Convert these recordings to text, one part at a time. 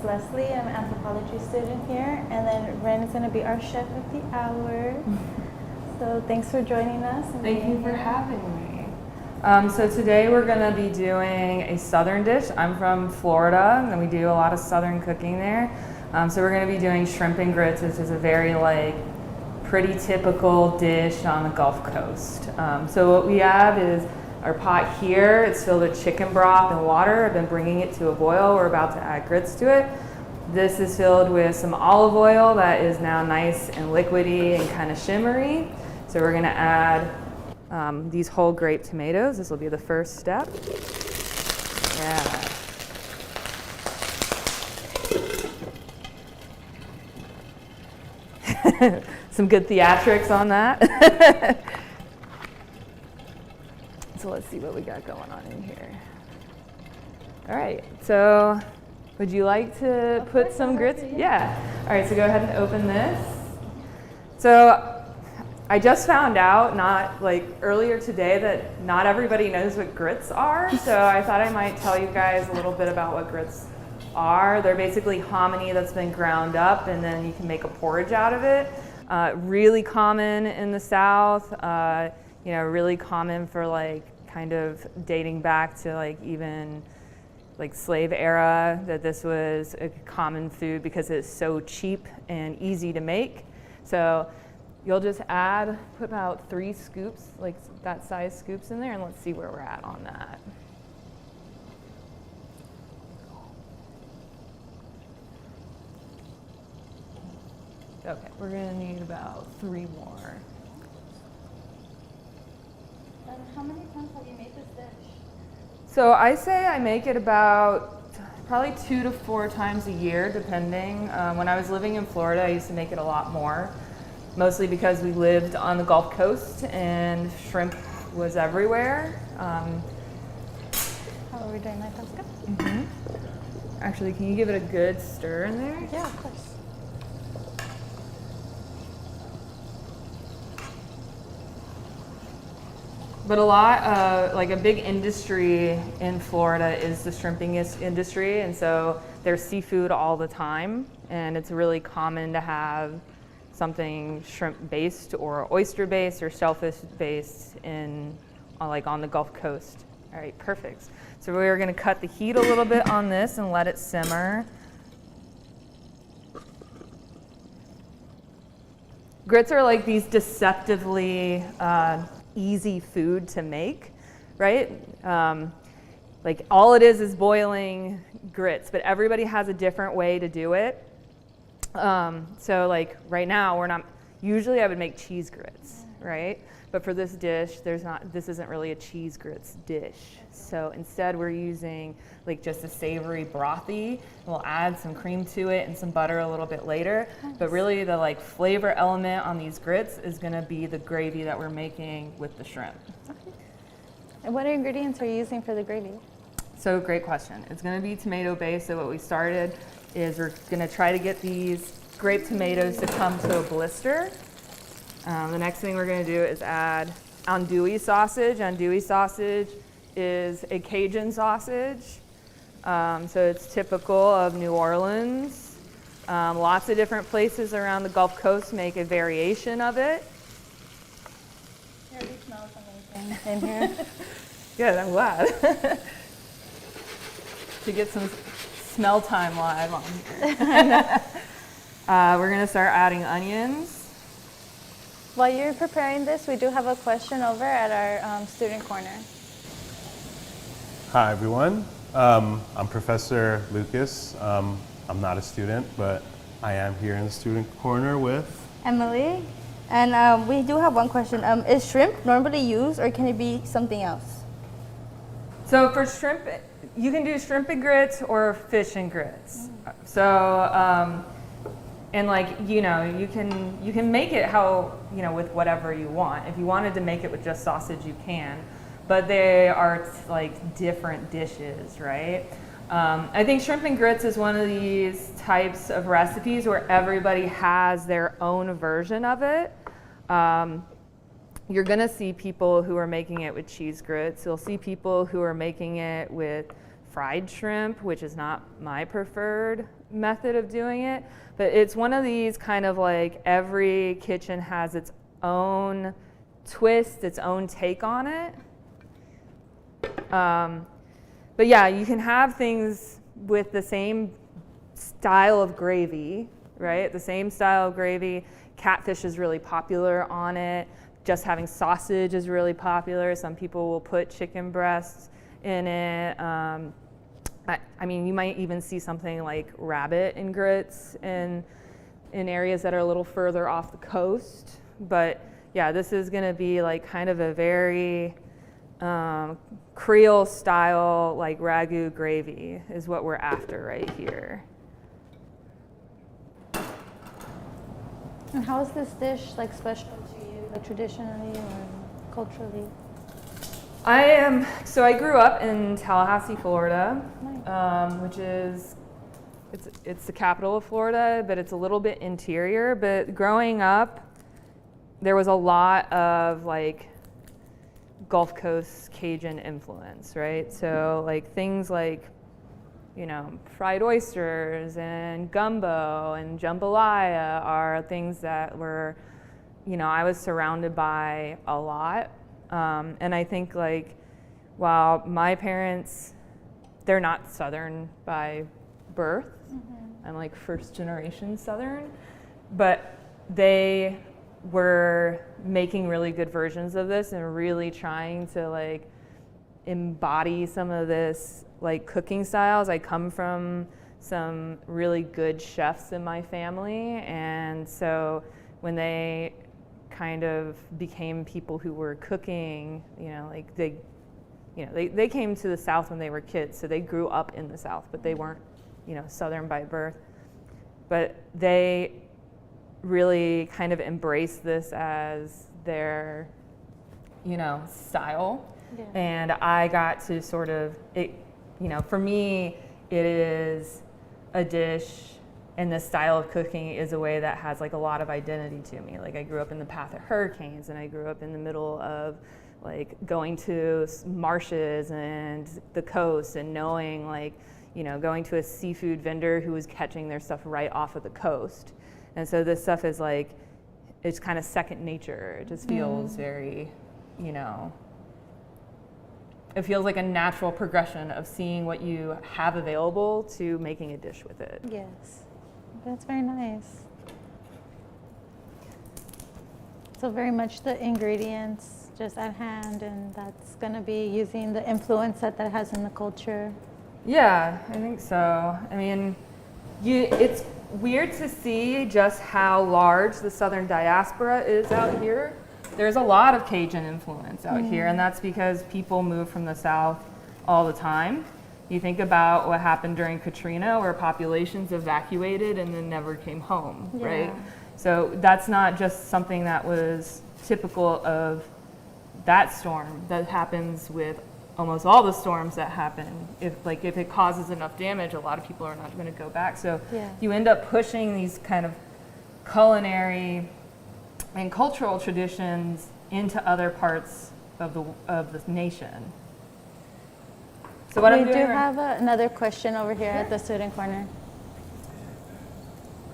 Leslie. I'm an anthropology student here, and then Ren is going to be our chef of the hour. So thanks for joining us. Thank you for having me. So today we're going to be doing a southern dish. I'm from Florida, and we do a lot of southern cooking there. So we're going to be doing shrimp and grits, which is a very pretty typical dish on the Gulf Coast. So what we have is our pot here. It's filled with chicken broth and water. I've been bringing it to a boil. We're about to add grits to it. This is filled with some olive oil that is now nice and liquidy and kind of shimmery. So we're going to add these whole grape tomatoes. This will be the first step. Yeah. Some good theatrics on that. So let's see what we got going on in here. All right, so would you like to put some grits? Yeah. All right, so go ahead and open this. So I just found out earlier today that not everybody knows what grits are. So I thought I might tell you guys a little bit about what grits are. They're basically hominy that's been ground up, and then you can make a porridge out of it. Really common in the South. Really common for kind of dating back to even slave era, that this was a common food because it's so cheap and easy to make. So you'll just put about 3 scoops, that size scoops in there, and let's see where we're at on that. Okay, we're gonna need about 3 more. And how many times have you made this dish? So I say I make it about probably 2 to 4 times a year, depending. When I was living in Florida, I used to make it a lot more, mostly because we lived on the Gulf Coast and shrimp was everywhere. How are we doing that? That's good. Mm-hmm. Actually, can you give it a good stir in there? Yeah, of course. But a big industry in Florida is the shrimping industry, and so there's seafood all the time, and it's really common to have something shrimp-based or oyster-based or shellfish-based on the Gulf Coast. All right, perfect. So we're gonna cut the heat a little bit on this and let it simmer. Grits are these deceptively easy food to make, right? All it is boiling grits, but everybody has a different way to do it. So right now usually I would make cheese grits, right? But for this dish, this isn't really a cheese grits dish. So instead we're using just a savory brothy. We'll add some cream to it and some butter a little bit later. Nice. But really the flavor element on these grits is gonna be the gravy that we're making with the shrimp. Okay. And what ingredients are you using for the gravy? So great question. It's gonna be tomato based. So what we started is we're gonna try to get these grape tomatoes to come to a blister. The next thing we're gonna do is add andouille sausage. Andouille sausage is a Cajun sausage. So it's typical of New Orleans. Lots of different places around the Gulf Coast make a variation of it. It already smells amazing in here. Good, I'm glad. To get some smell time live on here. We're gonna start adding onions. While you're preparing this, we do have a question over at our student corner. Hi everyone, I'm Professor Lucas. I'm not a student, but I am here in the student corner with Emily. And we do have one question. Is shrimp normally used, or can it be something else? So for shrimp, you can do shrimp and grits or fish and grits. So, you can make it with whatever you want. If you wanted to make it with just sausage, you can. But they are different dishes, right? I think shrimp and grits is one of these types of recipes where everybody has their own version of it. You're gonna see people who are making it with cheese grits. You'll see people who are making it with fried shrimp, which is not my preferred method of doing it, but it's one of these kind of like every kitchen has its own twist, its own take on it. But yeah, you can have things with the same style of gravy, right? The same style of gravy. Catfish is really popular on it. Just having sausage is really popular. Some people will put chicken breasts in it. I mean, you might even see something like rabbit and grits in areas that are a little further off the coast. But yeah, this is going to be like kind of a very Creole style like ragu gravy is what we're after right here. And how is this dish like special to you, like traditionally or culturally? So I grew up in Tallahassee, Florida, which is, it's the capital of Florida, but it's a little bit interior. But growing up, there was a lot of like Gulf Coast Cajun influence, right? So like things like, you know, fried oysters and gumbo and jambalaya are things that were, you know, I was surrounded by a lot. And I think like, while my parents, they're not Southern by birth, I'm like first generation Southern, but they were making really good versions of this and really trying to like embody some of this like cooking styles. I come from some really good chefs in my family, and so when they kind of became people who were cooking, you know, like they came to the South when they were kids, so they grew up in the South, but they weren't, you know, Southern by birth. But they really kind of embraced this as their, you know, style. Yeah. And I got to sort of, it, you know, for me, it is a dish, and this style of cooking is a way that has like a lot of identity to me. Like I grew up in the path of hurricanes, and I grew up in the middle of like going to marshes and the coast and knowing like, you know, going to a seafood vendor who was catching their stuff right off of the coast. And so this stuff is like, it's kind of second nature. It just feels very, you know, it feels like a natural progression of seeing what you have available to making a dish with it. Yes, that's very nice. So very much the ingredients just at hand, and that's gonna be using the influence that has in the culture. Yeah, I think so. I mean, it's weird to see just how large the Southern diaspora is out here. There's a lot of Cajun influence out here, and that's because people move from the South all the time. You think about what happened during Katrina, where populations evacuated and then never came home, right? So that's not just something that was typical of that storm. That happens with almost all the storms that happen. If it causes enough damage, a lot of people are not going to go back. So you end up pushing these kind of culinary and cultural traditions into other parts of the nation. So what we I'm doing do have another question over here at the student corner.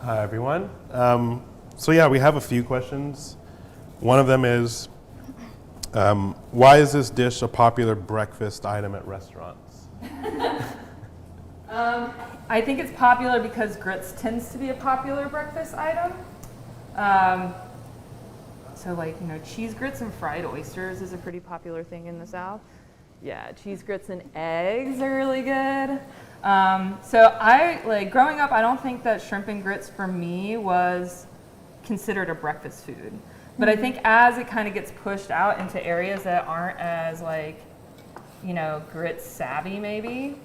Hi, everyone. So yeah, we have a few questions. One of them is, why is this dish a popular breakfast item at restaurants? I think it's popular because grits tends to be a popular breakfast item. So like, you know, cheese grits and fried oysters is a pretty popular thing in the South. Yeah, cheese grits and eggs are really good. So I, like, growing up, I don't think that shrimp and grits for me was considered a breakfast food. But I think as it kind of gets pushed out into areas that aren't as like, you know, grits savvy maybe,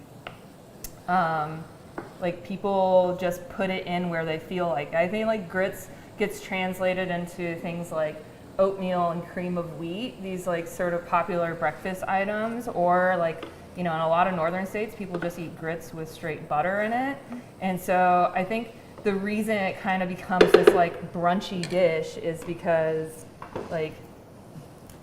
like people just put it in where they feel like. I think like grits gets translated into things like oatmeal and cream of wheat, these like sort of popular breakfast items, or like, you know, in a lot of northern states, people just eat grits with straight butter in it. And so I think the reason it kind of becomes this like brunchy dish is because like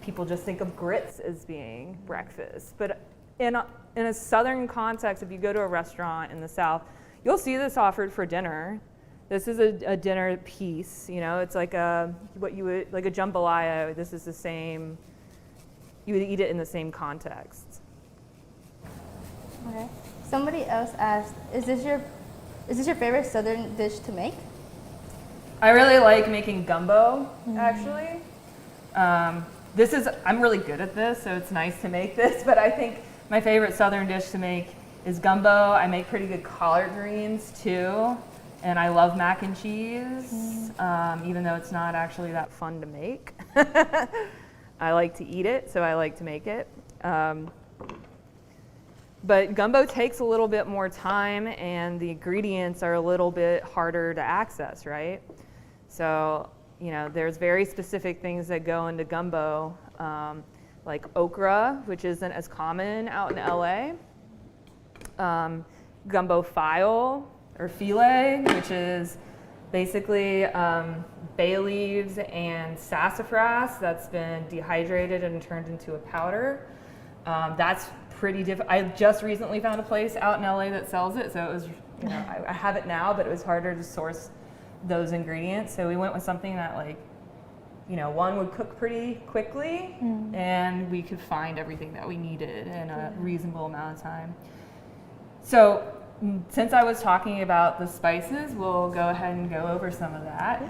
people just think of grits as being breakfast. But in a southern context, if you go to a restaurant in the South, you'll see this offered for dinner. This is a dinner piece, you know, it's like what you would, like a jambalaya. This is the same, you would eat it in the same context. Okay. Somebody else asked, is this your favorite Southern dish to make? I really like making gumbo, actually. I'm really good at this, so it's nice to make this, but I think my favorite Southern dish to make is gumbo. I make pretty good collard greens too, and I love mac and cheese, even though it's not actually that fun to make. I like to eat it, so I like to make it. But gumbo takes a little bit more time, and the ingredients are a little bit harder to access, right? So, you know, there's very specific things that go into gumbo, like okra, which isn't as common out in LA. Gumbo file, or filet, which is basically bay leaves and sassafras that's been dehydrated and turned into a powder. That's pretty difficult. I just recently found a place out in LA that sells it, so it was, you know, I have it now, but it was harder to source those ingredients. So we went with something that, like, you know, one would cook pretty quickly, and we could find everything that we needed in a reasonable amount of time. So since I was talking about the spices, we'll go ahead and go over some of that.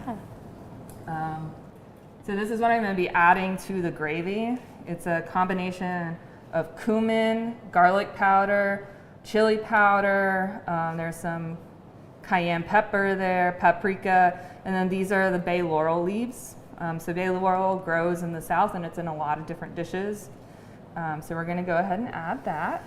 So this is what I'm going to be adding to the gravy. It's a combination of cumin, garlic powder, chili powder, there's some cayenne pepper there, paprika, and then these are the bay laurel leaves. So bay laurel grows in the South, and it's in a lot of different dishes. So we're going to go ahead and add that.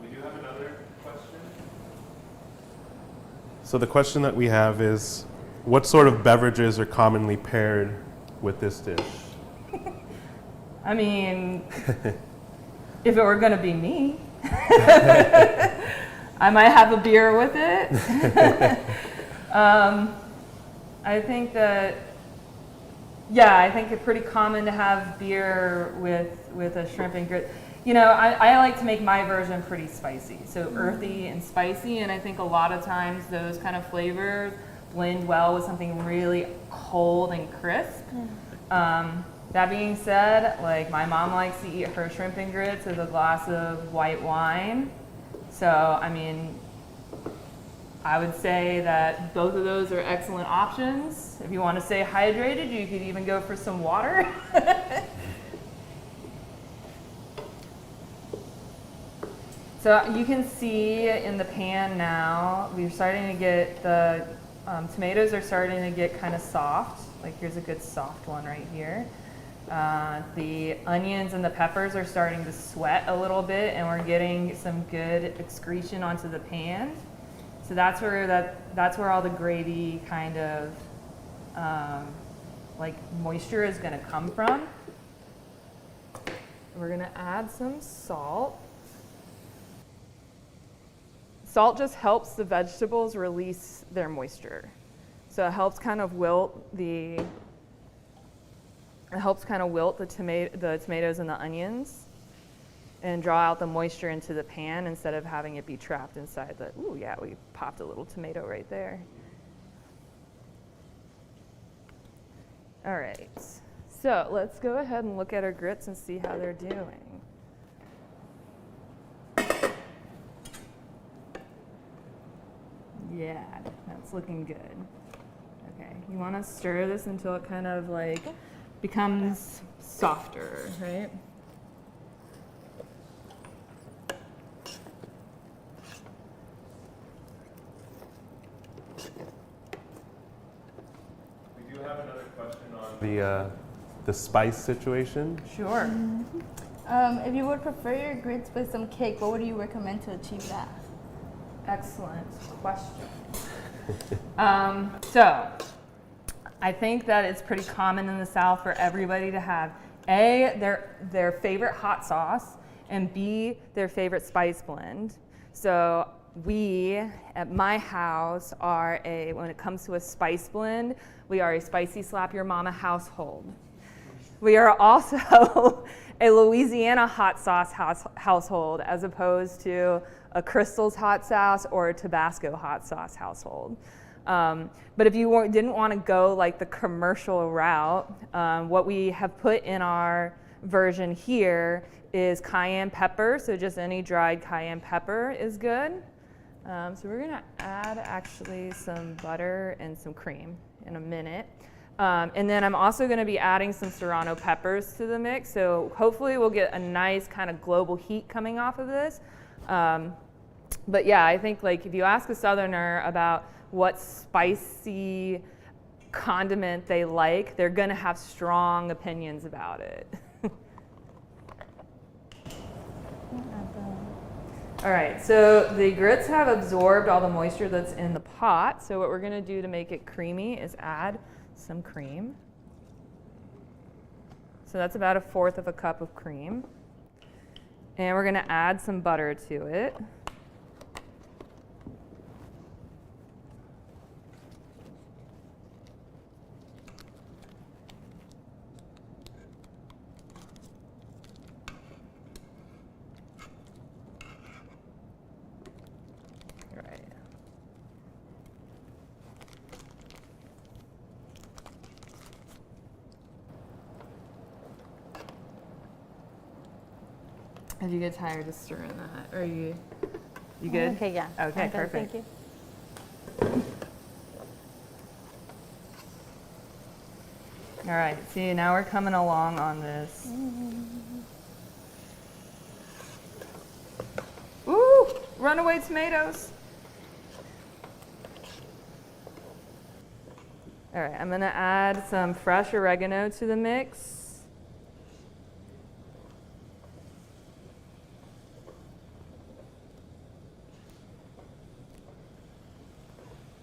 We do have another question. So the question that we have is, what sort of beverages are commonly paired with this dish? I mean, if it were going to be me, I might have a beer with it. I think that, yeah, I think it's pretty common to have beer with a shrimp and grit. You know, I like to make my version pretty spicy, so earthy and spicy, and I think a lot of times those kind of flavors blend well with something really cold and crisp. That being said, like, my mom likes to eat her shrimp and grits with a glass of white wine. So, I mean, I would say that both of those are excellent options. If you want to stay hydrated, you could even go for some water. So you can see in the pan now, we're starting to get the tomatoes are starting to get kind of soft. Like, here's a good soft one right here. The onions and the peppers are starting to sweat a little bit, and we're getting some good excretion onto the pan. So that's where all the gravy kind of like moisture is going to come from. We're going to add some salt. Salt just helps the vegetables release their moisture. So it helps kind of wilt the tomatoes and the onions and draw out the moisture into the pan instead of having it be trapped inside the, ooh, yeah, we popped a little tomato right there. All right, so let's go ahead and look at our grits and see how they're doing. Yeah, that's looking good. Okay, you want to stir this until it kind of like becomes softer, right? We do have another question on the spice situation. Sure. If you would prefer your grits with some cake, what would you recommend to achieve that? Excellent question. So, I think that it's pretty common in the South for everybody to have A, their favorite hot sauce, and B, their favorite spice blend. So we at my house are when it comes to a spice blend, we are a spicy slap your mama household. We are also a Louisiana hot sauce household as opposed to a Crystal's hot sauce or a Tabasco hot sauce household. But if you didn't want to go like the commercial route, what we have put in our version here is cayenne pepper, so just any dried cayenne pepper is good. So we're gonna add actually some butter and some cream in a minute. And then I'm also gonna be adding some serrano peppers to the mix, so hopefully we'll get a nice kind of global heat coming off of this. But yeah, I think like if you ask a Southerner about what spicy condiment they like, they're gonna have strong opinions about it. All right, so the grits have absorbed all the moisture that's in the pot. So what we're gonna do to make it creamy is add some cream. So that's about 1/4 cup of cream. And we're gonna add some butter to it. Did you get tired of stirring that? Or are you good? Okay, yeah. Okay, I'm good, perfect. Thank you. All right, see, now we're coming along on this. Ooh, runaway tomatoes. All right, I'm gonna add some fresh oregano to the mix.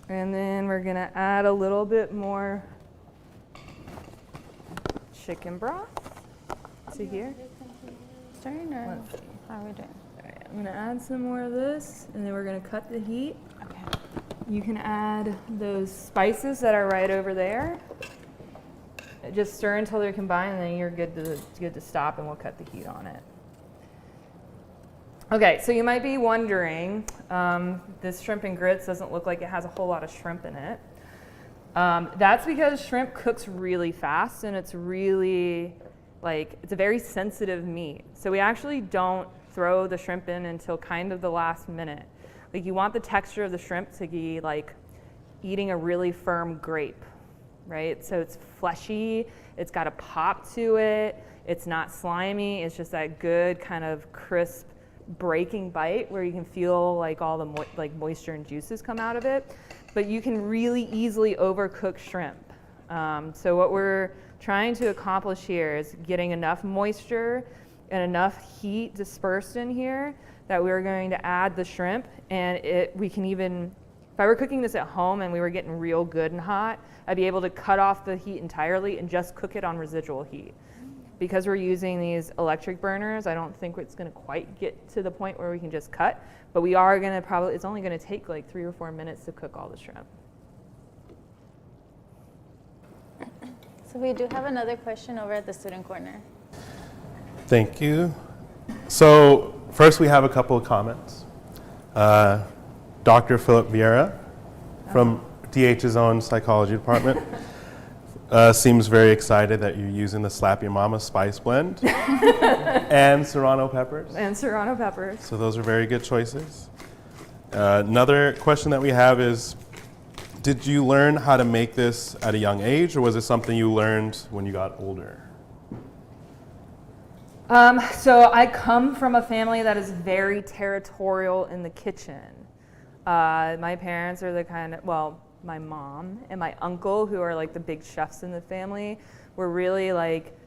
And then we're gonna add a little bit more chicken broth to here. Stirring or Let's see. how are we doing? All right, I'm gonna add some more of this, and then we're gonna cut the heat. Okay. You can add those spices that are right over there. Just stir until they're combined, and then you're good to stop, and we'll cut the heat on it. Okay, so you might be wondering, this shrimp and grits doesn't look like it has a whole lot of shrimp in it. That's because shrimp cooks really fast, and it's really it's a very sensitive meat. So we actually don't throw the shrimp in until kind of the last minute. Like you want the texture of the shrimp to be like eating a really firm grape, right? So it's fleshy, it's got a pop to it, it's not slimy, it's just that good kind of crisp breaking bite where you can feel like all the moisture and juices come out of it. But you can really easily overcook shrimp. So what we're trying to accomplish here is getting enough moisture and enough heat dispersed in here that we're going to add the shrimp, and we can even, if I were cooking this at home and we were getting real good and hot, I'd be able to cut off the heat entirely and just cook it on residual heat. Because we're using these electric burners, I don't think it's gonna quite get to the point where we can just cut, but we are gonna it's only gonna take like 3 or 4 minutes to cook all the shrimp. So we do have another question over at the student corner. Thank you. So first we have a couple of comments. Dr. Philip Vieira from DH's own psychology department seems very excited that you're using the Slap Your Mama spice blend and serrano peppers. And serrano peppers. So those are very good choices. Another question that we have is, did you learn how to make this at a young age, or was it something you learned when you got older? So I come from a family that is very territorial in the kitchen. My parents are the kind of, my mom and my uncle, who are like the big chefs in the family, were really like,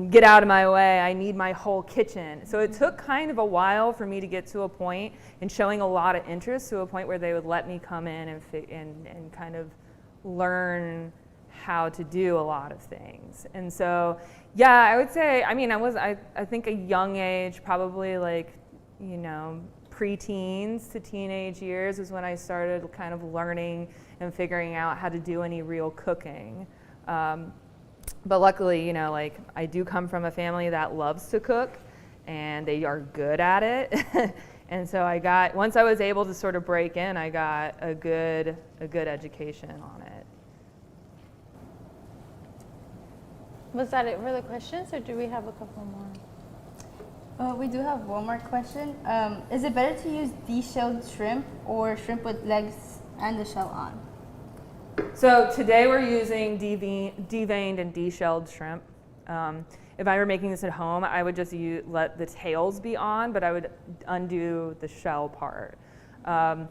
get out of my way, I need my whole kitchen. So it took kind of a while for me to get to a point and showing a lot of interest to a point where they would let me come in and kind of learn how to do a lot of things. And so, yeah, I would say, I mean, I think a young age, probably like, preteens to teenage years is when I started kind of learning and figuring out how to do any real cooking. But luckily, you know, like I do come from a family that loves to cook and they are good at it. And so once I was able to sort of break in, I got a good education on it. Was that it for the questions, or do we have a couple more? We do have one more question. Is it better to use de-shelled shrimp or shrimp with legs and the shell on? So today we're using deveined and de-shelled shrimp. If I were making this at home, I would just let the tails be on, but I would undo the shell part. And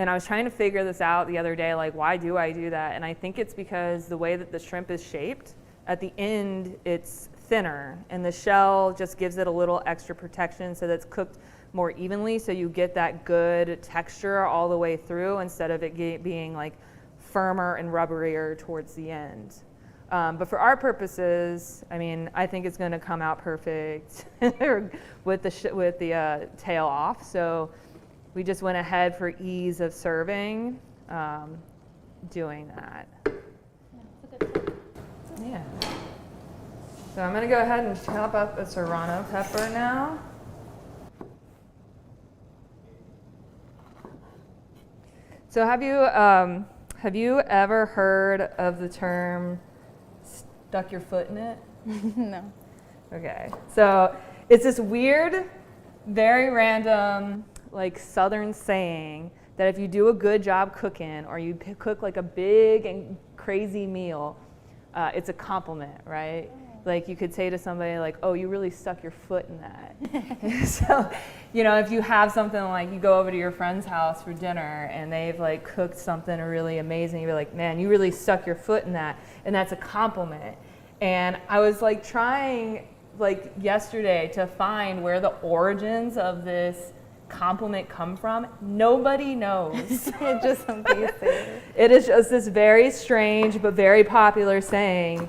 I was trying to figure this out the other day, like why do I do that? And I think it's because the way that the shrimp is shaped, at the end it's thinner, and the shell just gives it a little extra protection so that it's cooked more evenly, so you get that good texture all the way through instead of it being like firmer and rubberier towards the end. But for our purposes, I mean, I think it's going to come out perfect with the tail off. So we just went ahead for ease of serving, doing that. Yeah. So I'm going to go ahead and chop up a serrano pepper now. So have you ever heard of the term stuck your foot in it? No. Okay. So it's this weird, very random, like Southern saying that if you do a good job cooking or you cook like a big and crazy meal, it's a compliment, right? Like you could say to somebody like, oh, you really stuck your foot in that. So, you know, if you have something like you go over to your friend's house for dinner and they've like cooked something really amazing, you're like, man, you really stuck your foot in that. And that's a compliment. And I was like trying like yesterday to find where the origins of this compliment come from. Nobody knows. It's just something you say. It is just this very strange but very popular saying.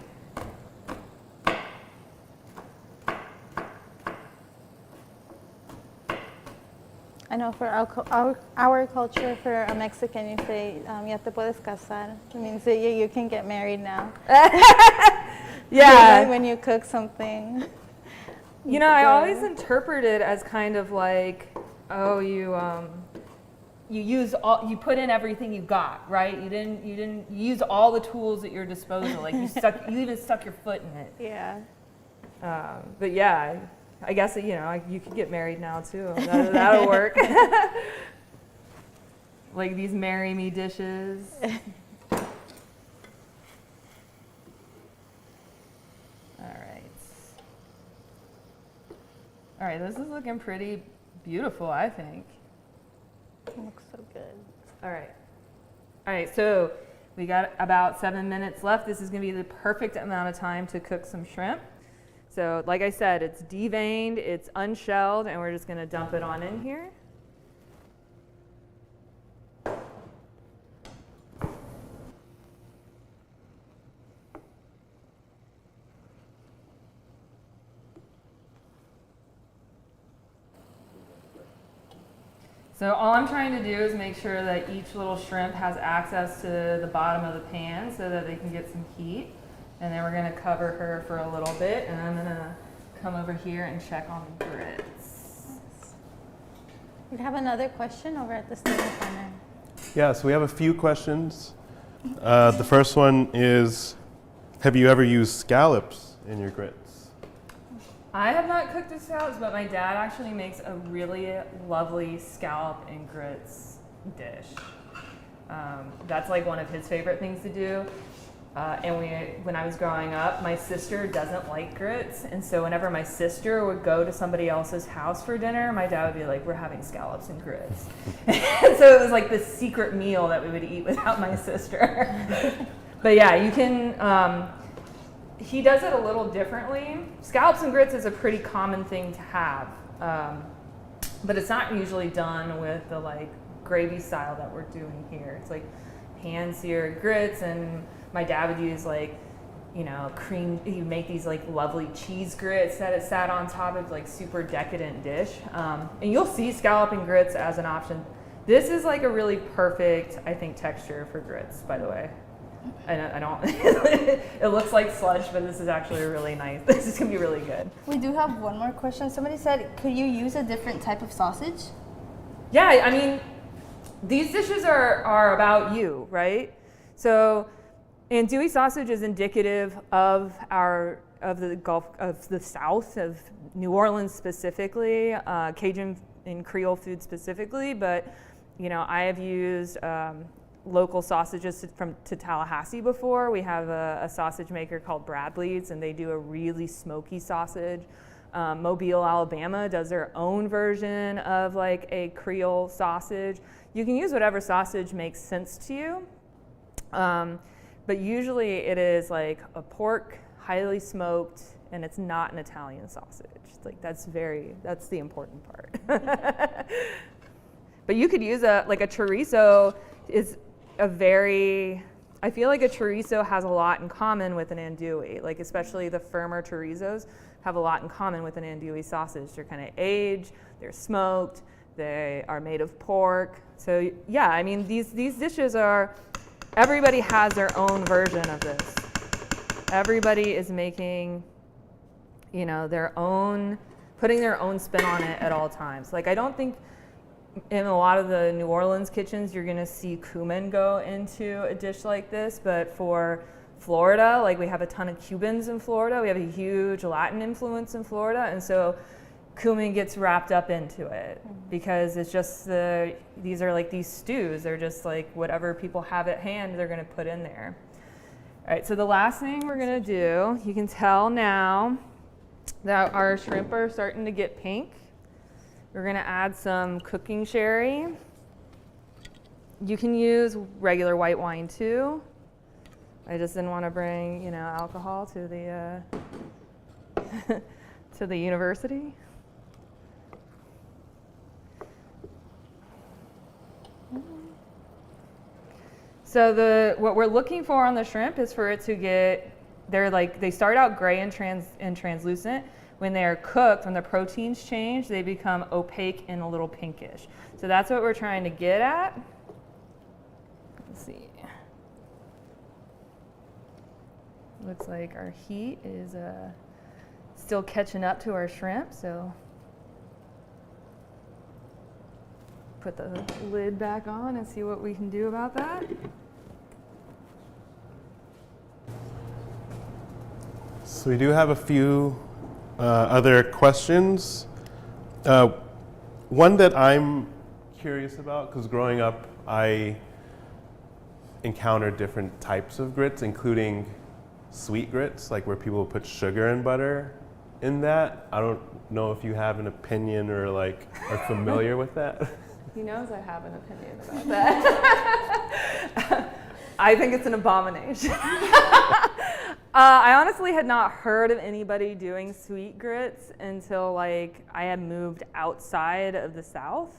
I know for our culture, for a Mexican, you say, ya te puedes casar. It means that you can get married now. Yeah. When you cook something. You know, I always interpret it as kind of like, oh, you put in everything you got, right? You didn't use all the tools at your disposal. Like you even stuck your foot in it. Yeah. But yeah, I guess, you know, you could get married now too. That'll work. Like these marry me dishes. All right, this is looking pretty beautiful, I think. It looks so good. All right, so we got about 7 minutes left. This is gonna be the perfect amount of time to cook some shrimp. So like I said, it's deveined, it's unshelled, and we're just gonna dump it on in here. So all I'm trying to do is make sure that each little shrimp has access to the bottom of the pan so that they can get some heat. And then we're gonna cover her for a little bit, and I'm gonna come over here and check on the grits. We have another question over at the student corner. Yeah, so we have a few questions. The first one is, have you ever used scallops in your grits? I have not cooked with scallops, but my dad actually makes a really lovely scallop and grits dish. That's like one of his favorite things to do. When I was growing up, my sister doesn't like grits, and so whenever my sister would go to somebody else's house for dinner, my dad would be like, we're having scallops and grits. And so it was like this secret meal that we would eat without my sister. But yeah, you can, he does it a little differently. Scallops and grits is a pretty common thing to have, but it's not usually done with the like gravy style that we're doing here. It's like pan-seared grits, and my dad would use like, you know, cream, you make these like lovely cheese grits that it sat on top of like super decadent dish. And you'll see scallop and grits as an option. This is like a really perfect, I think, texture for grits, by the way. I don't, it looks like slush, but this is actually really nice. This is gonna be really good. We do have one more question. Somebody said, could you use a different type of sausage? Yeah, I mean, these dishes are about you, right? So andouille sausage is indicative of the Gulf, of the South, of New Orleans specifically, Cajun and Creole food specifically, but you know, I have used local sausages to Tallahassee before. We have a sausage maker called Bradley's, and they do a really smoky sausage. Mobile, Alabama does their own version of like a Creole sausage. You can use whatever sausage makes sense to you, but usually it is like a pork, highly smoked, and it's not an Italian sausage. Like that's the important part. But you could use a chorizo is I feel like a chorizo has a lot in common with an andouille, like especially the firmer chorizos have a lot in common with an andouille sausage. They're kind of aged, they're smoked, they are made of pork. So yeah, I mean, these dishes everybody has their own version of this. Everybody is making, you know, putting their own spin on it at all times. Like I don't think in a lot of the New Orleans kitchens, you're gonna see cumin go into a dish like this, but for Florida, like we have a ton of Cubans in Florida, we have a huge Latin influence in Florida, and so cumin gets wrapped up into it because it's just these are like these stews, they're just like whatever people have at hand, they're gonna put in there. All right, so the last thing we're gonna do, you can tell now that our shrimp are starting to get pink. We're gonna add some cooking sherry. You can use regular white wine too. I just didn't want to bring, you know, alcohol to the to the university. So what we're looking for on the shrimp is for it to they start out gray and translucent. When they're cooked, when the proteins change, they become opaque and a little pinkish. So that's what we're trying to get at. Let's see. Looks like our heat is still catching up to our shrimp, so put the lid back on and see what we can do about that. So we do have a few other questions. One that I'm curious about, because growing up I encountered different types of grits, including sweet grits, like where people put sugar and butter in that. I don't know if you have an opinion or like are familiar with that. He knows I have an opinion about that. I think it's an abomination. I honestly had not heard of anybody doing sweet grits until like I had moved outside of the South.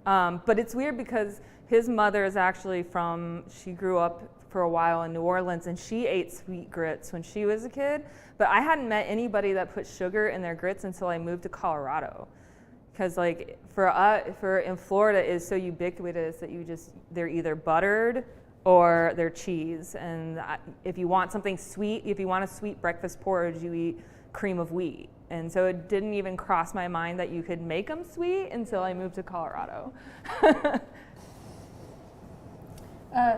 But it's weird because his mother is actually she grew up for a while in New Orleans and she ate sweet grits when she was a kid. But I hadn't met anybody that put sugar in their grits until I moved to Colorado. Because like for in Florida is so ubiquitous that they're either buttered or they're cheese. And if you want something sweet, if you want a sweet breakfast porridge, you eat cream of wheat. And so it didn't even cross my mind that you could make them sweet until I moved to Colorado.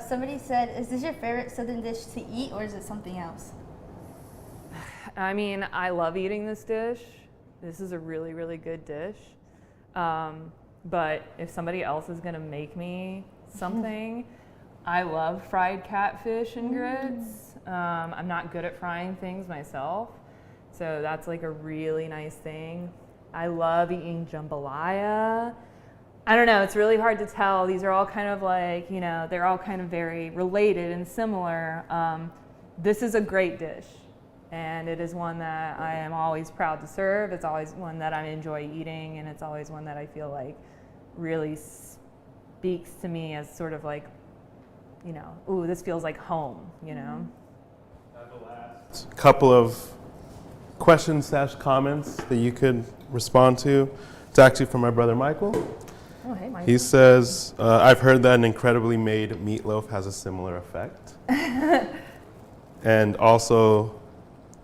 Somebody said, is this your favorite Southern dish to eat or is it something else? I mean, I love eating this dish. This is a really, really good dish. But if somebody else is gonna make me something, I love fried catfish and grits. I'm not good at frying things myself, so that's like a really nice thing. I love eating jambalaya. I don't know, it's really hard to tell. These are all kind of like, you know, they're all kind of very related and similar. This is a great dish, and it is one that I am always proud to serve. It's always one that I enjoy eating, and it's always one that I feel like really speaks to me as sort of like, you know, ooh, this feels like home, you know? The last a couple of questions/comments that you could respond to. It's actually from my brother Michael. Oh, hey, Mike. He says, I've heard that an incredibly made meatloaf has a similar effect. And also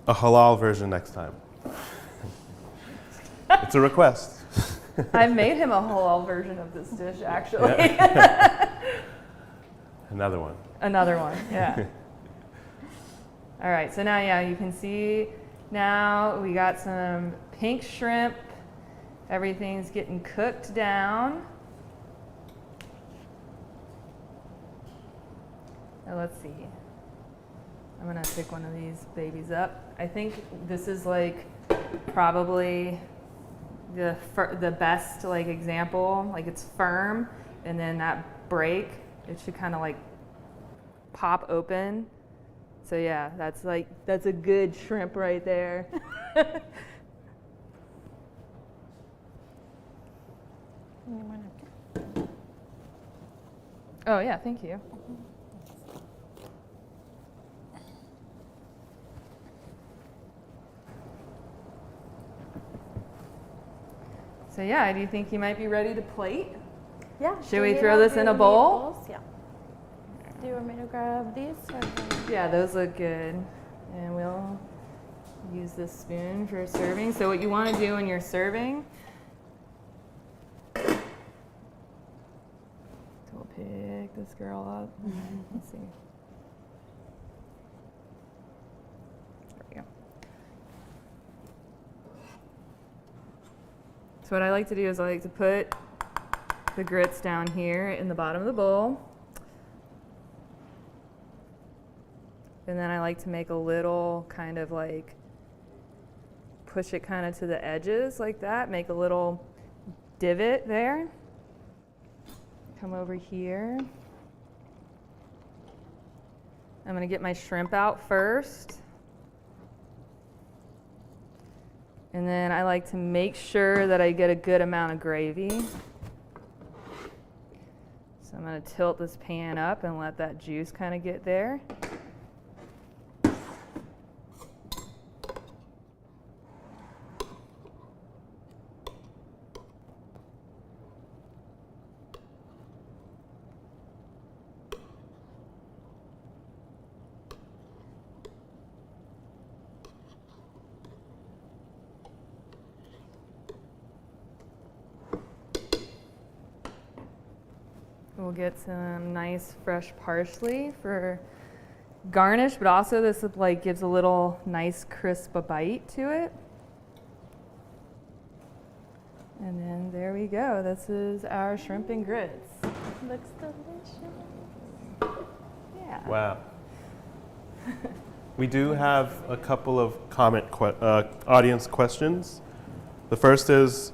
a halal version next time. It's a request. I've made him a halal version of this dish, actually. Another one. Another one, yeah. All right, so now, yeah, you can see now we got some pink shrimp. Everything's getting cooked down. Now let's see. I'm gonna pick one of these babies up. I think this is like probably the best like example. Like it's firm, and then that break, it should kind of like pop open. So yeah, that's a good shrimp right there. Oh yeah, thank you. So yeah, do you think you might be ready to plate? Yeah. Should we throw this in a bowl? Yeah. Do you want me to grab these? Yeah, those look good. And we'll use this spoon for serving. So what you want to do when you're serving, so we'll pick this girl up. Let's see. There we go. So what I like to do is I like to put the grits down here in the bottom of the bowl. And then I like to make a little kind of like, push it kind of to the edges like that, make a little divot there. Come over here. I'm gonna get my shrimp out first. And then I like to make sure that I get a good amount of gravy. So I'm gonna tilt this pan up and let that juice kind of get there. We'll get some nice fresh parsley for garnish, but also this like gives a little nice crisp bite to it. And then there we go. This is our shrimp and grits. Looks delicious. Yeah. Wow. We do have a couple of audience questions. The first is,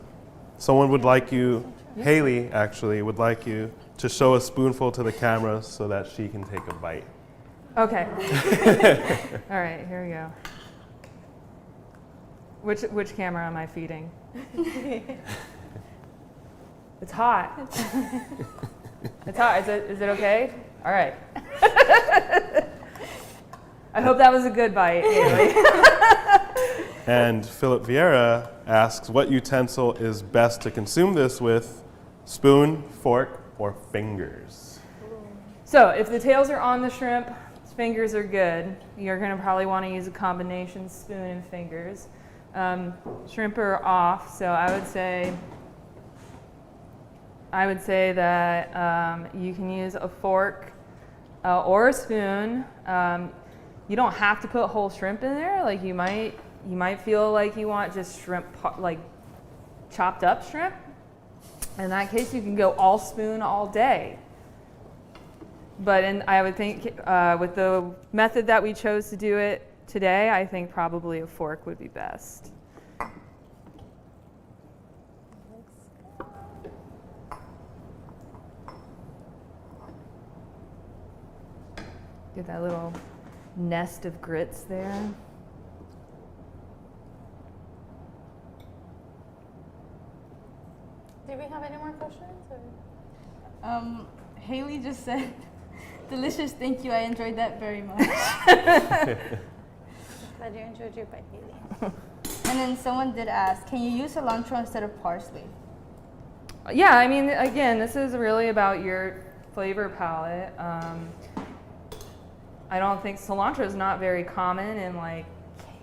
someone would like you, Hailey actually, would like you to show a spoonful to the camera so that she can take a bite. Okay. All right, here we go. Which camera am I feeding? It's hot. It's hot. Is it okay? All right. I hope that was a good bite, Hailey. And Philip Vieira asks, what utensil is best to consume this with? Spoon, fork, or fingers? So if the tails are on the shrimp, fingers are good. You're going to probably want to use a combination spoon and fingers. Shrimp are off, so I would say that you can use a fork or a spoon. You don't have to put whole shrimp in there. Like you might feel like you want just shrimp, like chopped up shrimp. In that case, you can go all spoon all day. But I would think with the method that we chose to do it today, I think probably a fork would be best. Get that little nest of grits there. Do we have any more questions? Or? Hailey just said, delicious, thank you, I enjoyed that very much. Glad you enjoyed your bite, Hailey. And then someone did ask, can you use cilantro instead of parsley? Yeah, I mean, again, this is really about your flavor palette. I don't think cilantro is not very common in like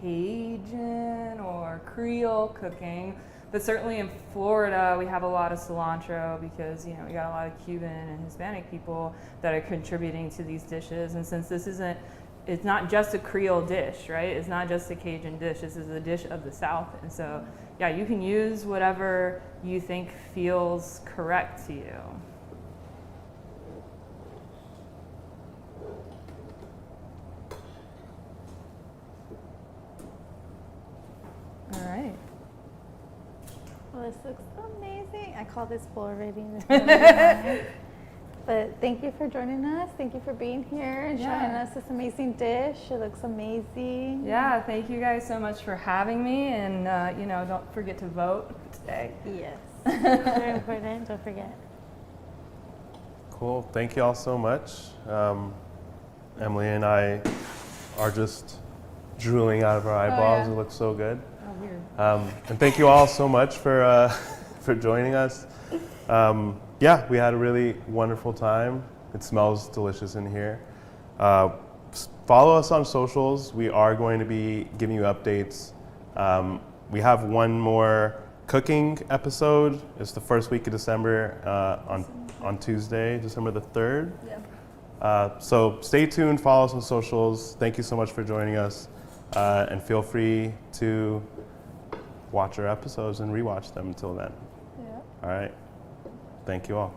Cajun or Creole cooking, but certainly in Florida we have a lot of cilantro because we got a lot of Cuban and Hispanic people that are contributing to these dishes. And since it's not just a Creole dish, right? It's not just a Cajun dish. This is a dish of the South, and so yeah, you can use whatever you think feels correct to you. All right. Well, this looks amazing. I call this bowl already. But thank you for joining us. Thank you for being here and showing us this amazing dish. It looks amazing. Yeah, thank you guys so much for having me, and don't forget to vote today. Yes. Very important. Don't forget. Cool. Thank you all so much. Emily and I are just drooling out of our eyeballs. yeah. It looks so good. Oh, weird. And thank you all so much for for joining us. We had a really wonderful time. It smells delicious in here. Follow us on socials. We are going to be giving you updates. We have one more cooking episode. It's the first week of December on Tuesday, December the 3rd. Yeah. So stay tuned, follow us on socials. Thank you so much for joining us. And feel free to watch our episodes and rewatch them until then. Yeah. All right. Thank you all.